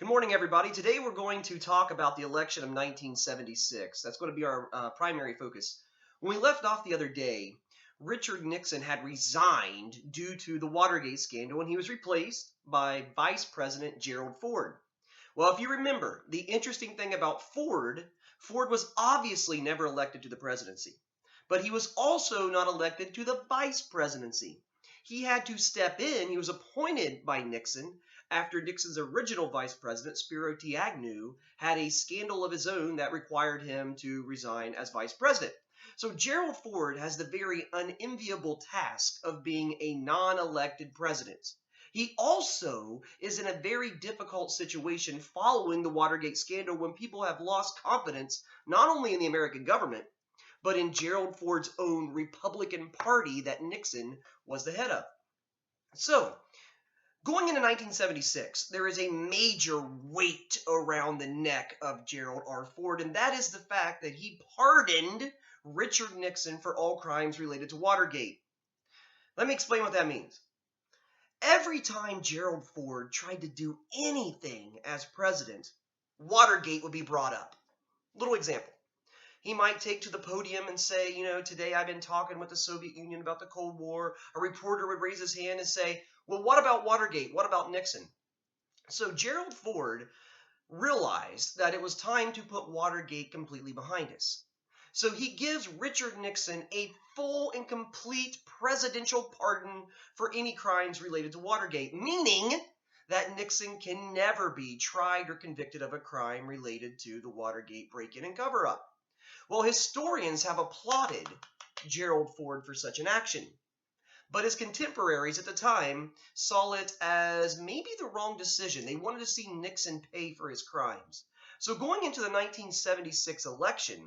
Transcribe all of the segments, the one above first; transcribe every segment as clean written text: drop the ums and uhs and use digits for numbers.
Good morning, everybody. Today we're going to talk about the election of 1976. That's going to be our primary focus. When we left off the other day, Richard Nixon had resigned due to the Watergate scandal, and he was replaced by Vice President Gerald Ford. Well, if you remember, the interesting thing about Ford was obviously never elected to the presidency, but he was also not elected to the vice presidency. He had to step in. He was appointed by Nixon after Nixon's original vice president, Spiro T. Agnew, had a scandal of his own that required him to resign as vice president. So Gerald Ford has the very unenviable task of being a non-elected president. He also is in a very difficult situation following the Watergate scandal when people have lost confidence not only in the American government, but in Gerald Ford's own Republican Party that Nixon was the head of. So, going into 1976, there is a major weight around the neck of Gerald R. Ford, and that is the fact that he pardoned Richard Nixon for all crimes related to Watergate. Let me explain what that means. Every time Gerald Ford tried to do anything as president, Watergate would be brought up. Little example. He might take to the podium and say, today I've been talking with the Soviet Union about the Cold War. A reporter would raise his hand and say, well, what about Watergate? What about Nixon? So Gerald Ford realized that it was time to put Watergate completely behind us. So he gives Richard Nixon a full and complete presidential pardon for any crimes related to Watergate, meaning that Nixon can never be tried or convicted of a crime related to the Watergate break-in and cover-up. Well, historians have applauded Gerald Ford for such an action, but his contemporaries at the time saw it as maybe the wrong decision. They wanted to see Nixon pay for his crimes. So going into the 1976 election,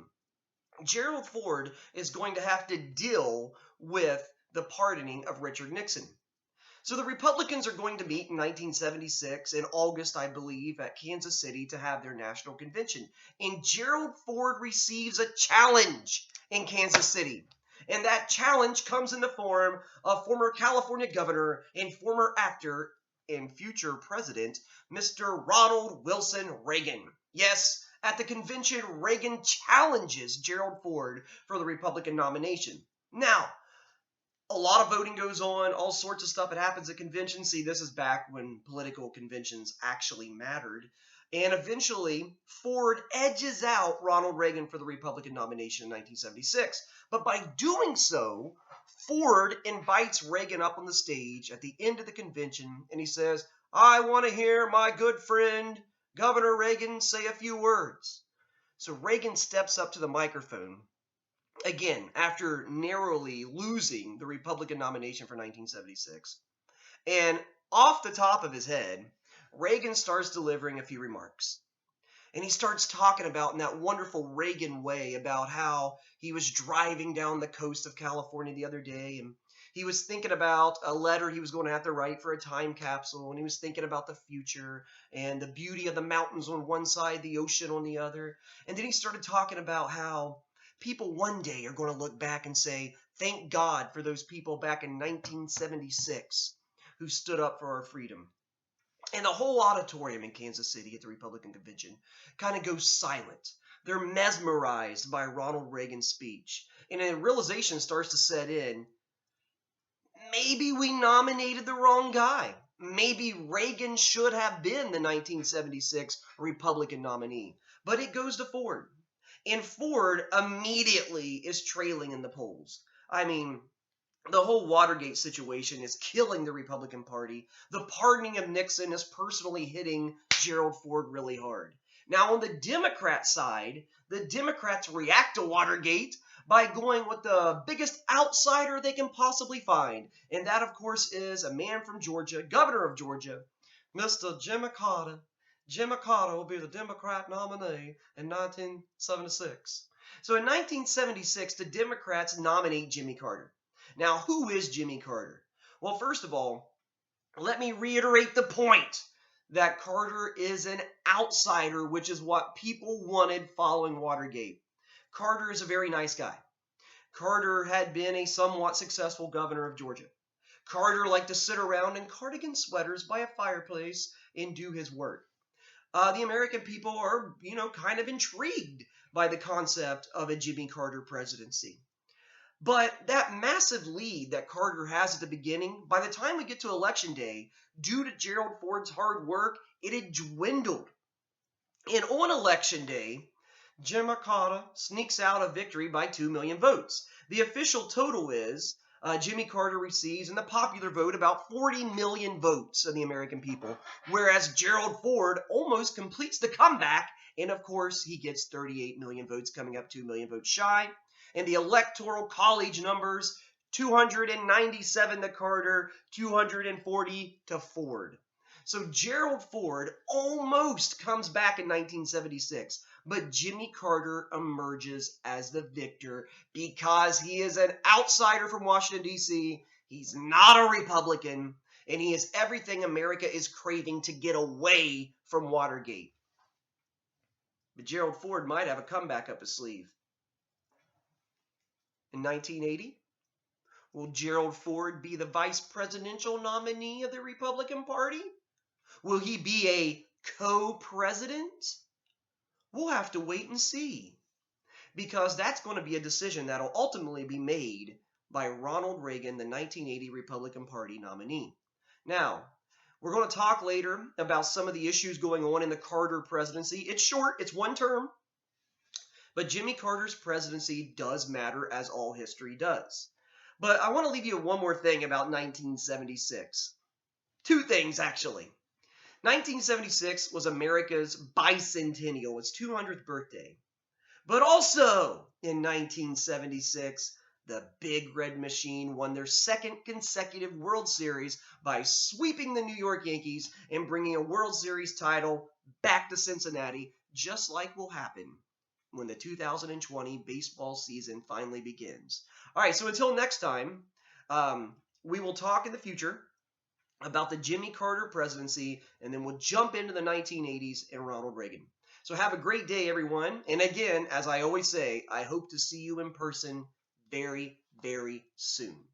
Gerald Ford is going to have to deal with the pardoning of Richard Nixon. So the Republicans are going to meet in 1976 in August, I believe, at Kansas City to have their national convention. And Gerald Ford receives a challenge in Kansas City. And that challenge comes in the form of former California governor and former actor and future president, Mr. Ronald Wilson Reagan. Yes, at the convention, Reagan challenges Gerald Ford for the Republican nomination. Now, a lot of voting goes on, all sorts of stuff. It happens at conventions. See, this is back when political conventions actually mattered. And eventually, Ford edges out Ronald Reagan for the Republican nomination in 1976. But by doing so, Ford invites Reagan up on the stage at the end of the convention, and he says, I want to hear my good friend, Governor Reagan, say a few words. So Reagan steps up to the microphone. Again, after narrowly losing the Republican nomination for 1976. And off the top of his head, Reagan starts delivering a few remarks. And he starts talking about, in that wonderful Reagan way, about how he was driving down the coast of California the other day, and he was thinking about a letter he was going to have to write for a time capsule, and he was thinking about the future and the beauty of the mountains on one side, the ocean on the other. And then he started talking about how people one day are going to look back and say, thank God for those people back in 1976 who stood up for our freedom. And the whole auditorium in Kansas City at the Republican convention kind of goes silent. They're mesmerized by Ronald Reagan's speech. And a realization starts to set in. Maybe we nominated the wrong guy. Maybe Reagan should have been the 1976 Republican nominee. But it goes to Ford. And Ford immediately is trailing in the polls. I mean, the whole Watergate situation is killing the Republican Party. The pardoning of Nixon is personally hitting Gerald Ford really hard. Now, on the Democrat side, the Democrats react to Watergate by going with the biggest outsider they can possibly find. And that, of course, is a man from Georgia, governor of Georgia, Mr. Jimmy Carter. Jimmy Carter will be the Democrat nominee in 1976. So in 1976, the Democrats nominate Jimmy Carter. Now, who is Jimmy Carter? Well, first of all, let me reiterate the point that Carter is an outsider, which is what people wanted following Watergate. Carter is a very nice guy. Carter had been a somewhat successful governor of Georgia. Carter liked to sit around in cardigan sweaters by a fireplace and do his work. the American people are, kind of intrigued by the concept of a Jimmy Carter presidency. But that massive lead that Carter has at the beginning, by the time we get to Election Day, due to Gerald Ford's hard work, it had dwindled. And on Election Day, Jimmy Carter sneaks out a victory by 2 million votes. The official total is Jimmy Carter receives in the popular vote about 40 million votes of the American people, whereas Gerald Ford almost completes the comeback, and of course he gets 38 million votes, coming up 2 million votes shy. And the Electoral College numbers, 297 to Carter, 240 to Ford. So Gerald Ford almost comes back in 1976, but Jimmy Carter emerges as the victor because he is an outsider from Washington, D.C., he's not a Republican, and he is everything America is craving to get away from Watergate. But Gerald Ford might have a comeback up his sleeve. In 1980, will Gerald Ford be the vice presidential nominee of the Republican Party? Will he be a co-president? We'll have to wait and see, because that's going to be a decision that will ultimately be made by Ronald Reagan, the 1980 Republican Party nominee. Now, we're going to talk later about some of the issues going on in the Carter presidency. It's short, it's one term, but Jimmy Carter's presidency does matter, as all history does. But I want to leave you one more thing about 1976. Two things, actually. 1976 was America's Bicentennial, its 200th birthday. But also in 1976, the Big Red Machine won their second consecutive World Series by sweeping the New York Yankees and bringing a World Series title back to Cincinnati, just like will happen when the 2020 baseball season finally begins. All right, so until next time, we will talk in the future about the Jimmy Carter presidency, and then we'll jump into the 1980s and Ronald Reagan. So have a great day, everyone. And again, as I always say, I hope to see you in person very, very soon.